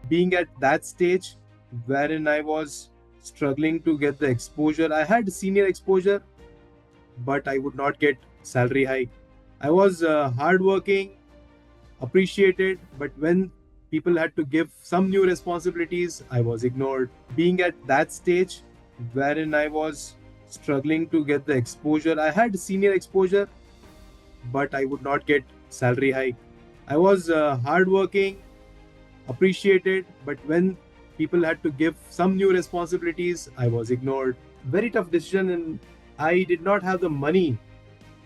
being at that stage wherein I was struggling to get the exposure. I had senior exposure, but I would not get salary hike. I was hardworking, appreciated, but when people had to give some new responsibilities, I was ignored. Being at that stage wherein I was struggling to get the exposure, I had senior exposure, but I would not get salary hike. I was hardworking, appreciated, but when people had to give some new responsibilities, I was ignored. Very tough decision, and I did not have the money.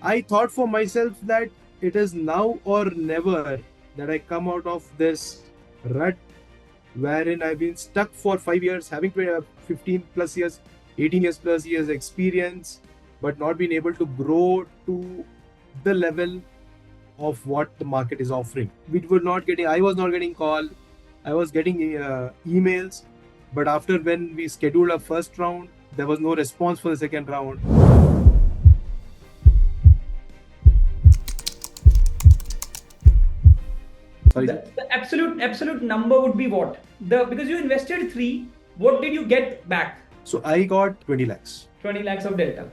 I thought for myself that it is now or never that I come out of this rut wherein I've been stuck for 5 years, having 15 plus years, 18 years plus years experience, but not being able to grow to the level of what the market is offering. I was not getting call, I was getting emails, but after when we scheduled a first round, there was no response for the second round. Sorry, The absolute number would be what? Because you invested 3, what did you get back? So I got 20 lakhs. 20 lakhs of delta.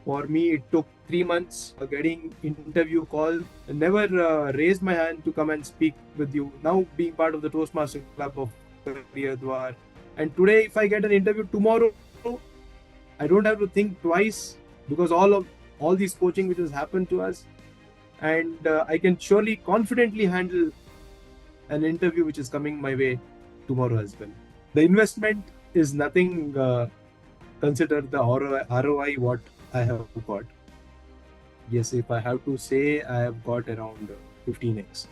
For me, it took 3 months getting interview call. I never raised my hand to come and speak with you. Now being part of the Toastmaster Club of Career Dwar. And today, if I get an interview tomorrow, I don't have to think twice because all these coaching which has happened to us, and I can surely confidently handle an interview which is coming my way tomorrow as well. The investment is nothing. Consider the ROI what I have got. Yes, if I have to say, I have got around 15x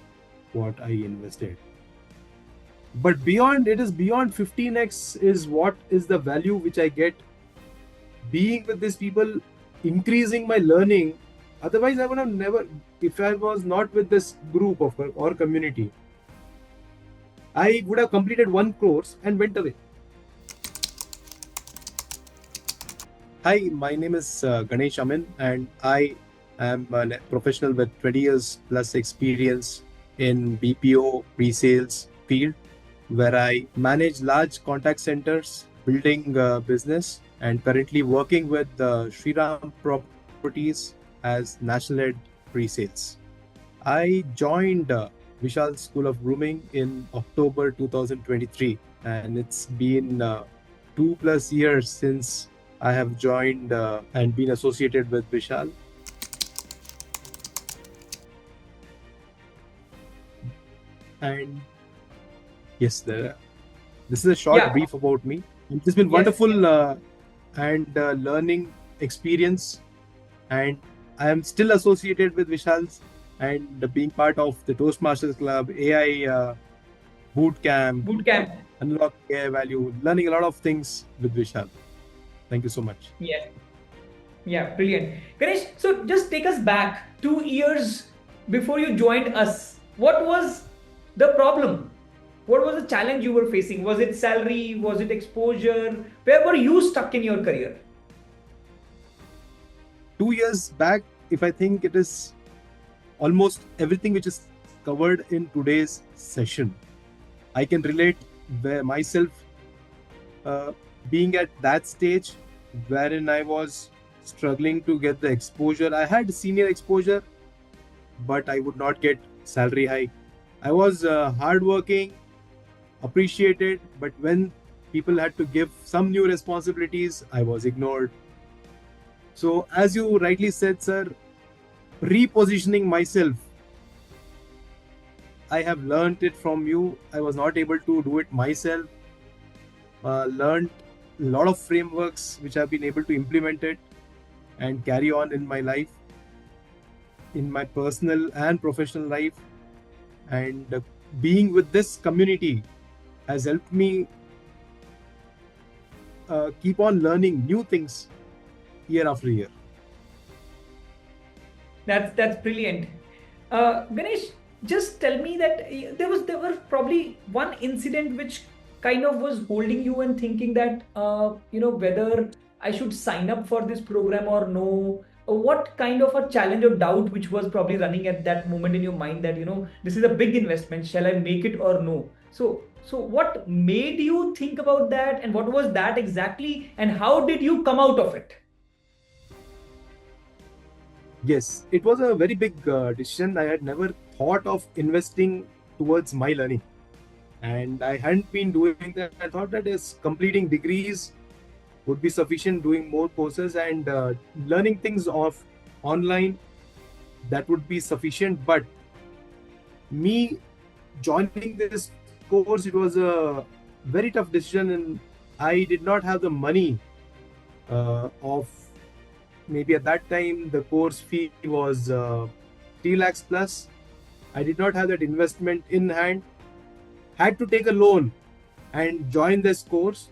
what I invested. But beyond, it is beyond 15x is what is the value which I get being with these people, increasing my learning. Otherwise, I would have never, if I was not with this group of or community, I would have completed one course and went away. Hi, my name is Ganesh Amin, and I am a professional with 20 years plus experience in BPO pre-sales field, where I manage large contact centers, building business, and currently working with Shriram Properties as national head pre-sales. I joined Vishal School of Grooming in October 2023, and it's been 2+ years since I have joined and been associated with Vishal. And yes, this is a short brief about me. It has been wonderful and learning experience, and I am still associated with Vishal's and being part of the Toastmasters Club, AI boot camp, unlock AI value, learning a lot of things with Vishal. Thank you so much. Yeah, brilliant. Ganesh, so just take us back 2 years before you joined us. What was the problem? What was the challenge you were facing? Was it salary? Was it exposure? Where were you stuck in your career? 2 years back, if I think it is almost everything which is covered in today's session, I can relate where myself being at that stage wherein I was struggling to get the exposure. I had senior exposure, but I would not get salary hike. I was hardworking, appreciated, but when people had to give some new responsibilities, I was ignored. So, as you rightly said, sir, repositioning myself, I have learned it from you. I was not able to do it myself. Learned a lot of frameworks which I've been able to implement it and carry on in my life, in my personal and professional life. And being with this community has helped me keep on learning new things year after year. That's brilliant. Ganesh, just tell me that there was probably one incident which kind of was holding you and thinking that whether I should sign up for this program or no. What kind of a challenge or doubt which was probably running at that moment in your mind that this is a big investment, shall I make it or no? So So what made you think about that, and what was that exactly, and how did you come out of it? Yes, it was a very big decision. I had never thought of investing towards my learning, and I hadn't been doing that. I thought that is completing degrees would be sufficient, doing more courses and learning things off online, that would be sufficient. But me joining this course, it was a very tough decision, and I did not have the money of, maybe at that time the course fee was 3 lakhs plus. I did not have that investment in hand, had to take a loan and join this course.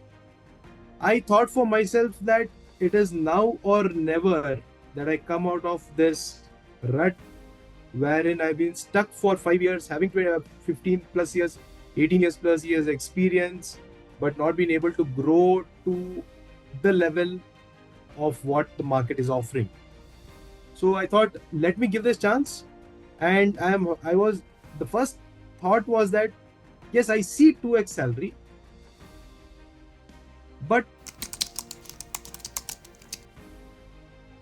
I thought for myself that it is now or never that I come out of this rut wherein I've been stuck for 5 years, having 15 plus years, 18 years plus years experience, but not been able to grow to the level of what the market is offering. So I thought, let me give this chance. And the first thought was that, yes, I see 2x salary, but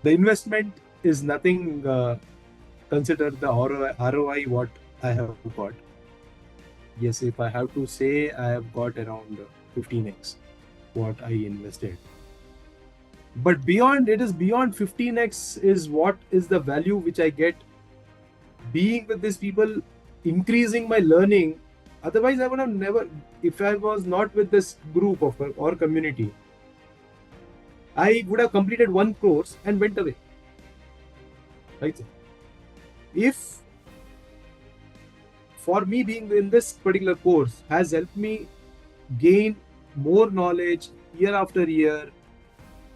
the investment is nothing. Consider the ROI what I have got. Yes, if I have to say, I have got around 15x what I invested. But beyond, it is beyond 15x is what is the value which I get being with these people, increasing my learning. Otherwise, I would have never, if I was not with this group of or community, I would have completed one course and went away. Right? If for me being in this particular course has helped me gain more knowledge year after year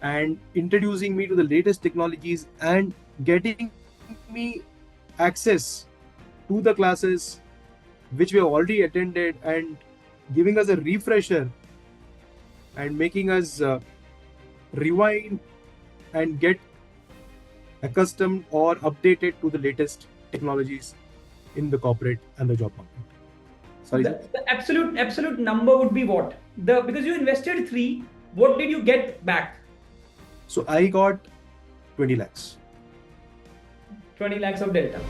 and introducing me to the latest technologies and getting me access to the classes which we have already attended and giving us a refresher and making us rewind and get accustomed or updated to the latest technologies in the corporate and the job market. Sorry, The absolute number would be what? Because you invested 3, what did you get back? So I got 20 lakhs. 20 lakhs of delta.